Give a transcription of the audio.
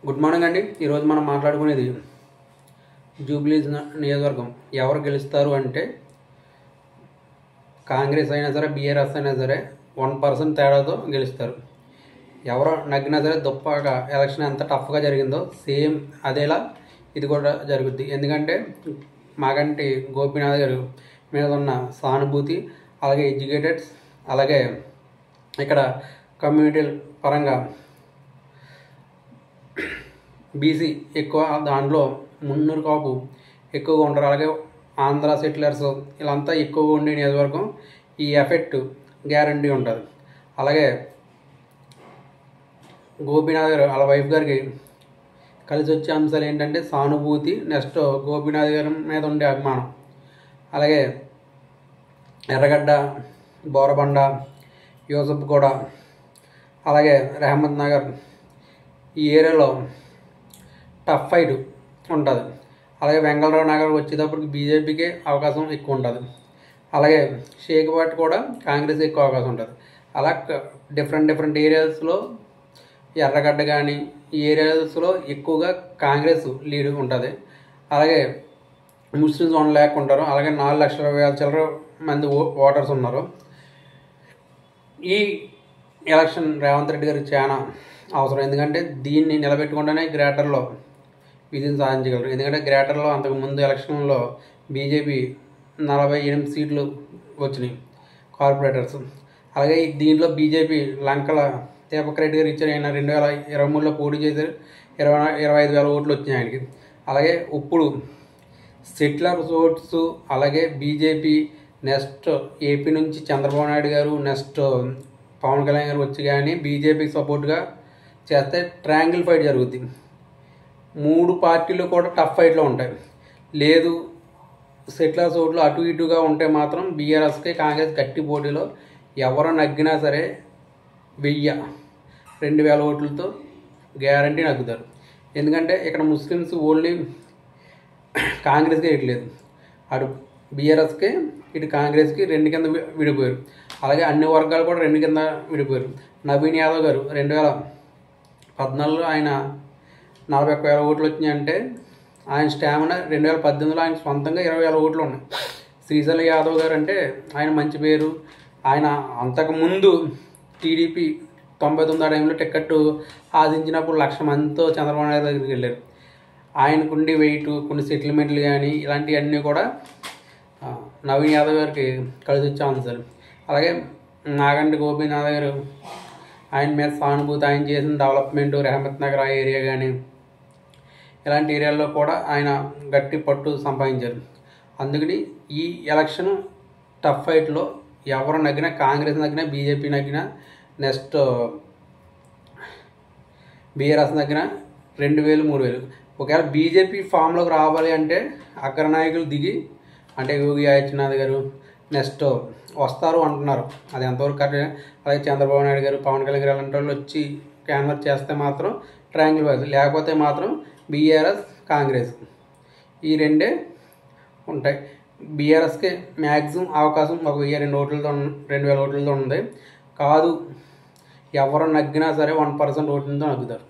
Good morning అండి. ఈరోజు మనం మాట్లాడుకునేది జూబ్లీస్ నియోజకవర్గం ఎవరు గెలుస్తారు అంటే కాంగ్రెస్ అయినా సరే బీఆర్ఎస్ అయినా సరే 1% తేడాతో గెలుస్తారు. ఎవరో నగ్గినా సరే దుప్పగా ఎలక్షన్ ఎంత టఫ్గా జరిగిందో సేమ్ అదేలా ఇది కూడా జరుగుద్ది. ఎందుకంటే మాగంటి గోపీనాథ్ గారు మీద ఉన్న సానుభూతి, అలాగే ఎడ్యుకేటెడ్స్, అలాగే ఇక్కడ కమ్యూనిటీ పరంగా బీసీ ఎక్కువ, దాంట్లో మున్నూరు కాపు ఎక్కువగా ఉంటారు. అలాగే ఆంధ్ర సెటిలర్స్ వీళ్ళంతా ఎక్కువగా ఉండే నియోజకవర్గం. ఈ ఎఫెక్ట్ గ్యారంటీ ఉంటుంది. అలాగే గోపీనాథ్ గారు వాళ్ళ వైఫ్ గారికి కలిసి వచ్చే అంశాలు ఏంటంటే సానుభూతి, నెక్స్ట్ గోపీనాథ్ గారి మీద ఉండే అభిమానం, అలాగే ఎర్రగడ్డ, బోరబండ, యూసఫ్ కూడా, అలాగే రెహమత్ నగర్ ఈ ఏరియాలో టఫ్ ఫైట్ ఉంటుంది. అలాగే వెంగళరావు నగర్ వచ్చేటప్పటికి బీజేపీకే అవకాశం ఎక్కువ ఉంటుంది. అలాగే షేక్పేట కూడా కాంగ్రెస్ ఎక్కువ అవకాశం ఉంటుంది. అలా డిఫరెంట్ ఏరియాస్లో ఎర్రగడ్డ కానీ ఈ ఏరియాస్లో ఎక్కువగా కాంగ్రెస్ లీడ్ ఉంటుంది. అలాగే ముస్లిమ్స్ 1 lakh ఉంటారు. అలాగే 4,20,000 చిల్లర మంది ఓటర్స్ ఉన్నారు. ఈ ఎలక్షన్ రేవంత్ రెడ్డి గారికి చాలా అవసరం. ఎందుకంటే దీన్ని నిలబెట్టుకుంటేనే గ్రేటర్లో విజయం సాధించగలరు. ఎందుకంటే గ్రేటర్లో అంతకుముందు ఎలక్షన్లో బీజేపీ 48 సీట్లు వచ్చినాయి కార్పొరేటర్స్. అలాగే దీంట్లో బీజేపీ లంకల దీపక్ రెడ్డి గారు ఇచ్చారు. ఆయన 2023లో పోటీ చేశారు. 25,000 ఓట్లు వచ్చినాయి ఆయనకి. అలాగే ఇప్పుడు సెటిలర్ ఓట్స్, అలాగే బీజేపీ నెక్స్ట్ ఏపీ నుంచి చంద్రబాబు నాయుడు గారు, నెక్స్ట్ పవన్ కళ్యాణ్ గారు వచ్చి కానీ బీజేపీకి సపోర్ట్గా చేస్తే ట్రయాంగిల్ ఫైట్ జరుగుద్ది. 3 పార్టీలు కూడా టఫ్ ఫైట్లో ఉంటాయి. లేదు సెటిలర్స్ ఓట్లు అటు ఇటుగా ఉంటే మాత్రం బీఆర్ఎస్కి కాంగ్రెస్ గట్టి పోటీలో ఎవరు నగ్గినా సరే 2,000 ఓట్లతో గ్యారంటీ నగ్గుతారు. ఎందుకంటే ఇక్కడ ముస్లిమ్స్ ఓన్లీ కాంగ్రెస్కి ఇట్లేదు, అటు బీఆర్ఎస్కి ఇటు కాంగ్రెస్కి 2 కింద విడిపోయారు. అలాగే అన్ని వర్గాలు కూడా 2 కింద విడిపోయారు. నవీన్ యాదవ్ గారు 2014లో ఆయన 41,000 ఓట్లు వచ్చినాయంటే ఆయన స్టామినా 2018లో ఆయన సొంతంగా 20,000 ఓట్లు ఉన్నాయి. శ్రీశైలం యాదవ్ గారు అంటే ఆయన మంచి పేరు. ఆయన అంతకుముందు టీడీపీ 99 టైంలో టికెట్ ఆశించినప్పుడు 1,00,000 మందితో చంద్రబాబు నాయుడు దగ్గరికి వెళ్ళారు. ఆయనకుండి వెయిట్, కొన్ని సెటిల్మెంట్లు కానీ ఇలాంటివన్నీ కూడా నవీన్ యాదవ్ గారికి కలిసి వచ్చే అంశాలు. అలాగే నాగంటి గోపీనాథ్ గారు ఆయన మీద సానుభూతి, ఆయన చేసిన డెవలప్మెంట్, రెహమత్ నగర్ ఆ ఏరియా కానీ ఇలాంటి ఏరియాల్లో కూడా ఆయన గట్టి పట్టు సంపాదించారు. అందుకని ఈ ఎలక్షన్ టఫ్ ఫైట్లో ఎవరు నగ్గినా, కాంగ్రెస్ నగ్గినా, బీజేపీ నగ్గినా, నెక్స్ట్ బీఆర్ఎస్ నగ్గినా 2,000, 3,000. ఒకవేళ బీజేపీ ఫామ్లోకి రావాలి అంటే అగ్రనాయకులు దిగి, అంటే యోగి ఆదిత్యనాథ్ గారు నెక్స్ట్ వస్తారు అంటున్నారు. అది ఎంతవరకు కరెక్ట్. అలాగే చంద్రబాబు నాయుడు గారు, పవన్ కళ్యాణ్ గారు అలాంటి వాళ్ళు వచ్చి క్యాన్వర్ చేస్తే మాత్రం ట్రయాంగిల్ వైజ్, లేకపోతే మాత్రం బీఆర్ఎస్, కాంగ్రెస్ ఈ 2 ఉంటాయి. బీఆర్ఎస్కి మ్యాక్సిమం అవకాశం ఒక 2,000 ఓట్లతో ఉంది. కాదు ఎవరు నగ్గినా సరే 1% ఓట్లతో నగ్గుతారు.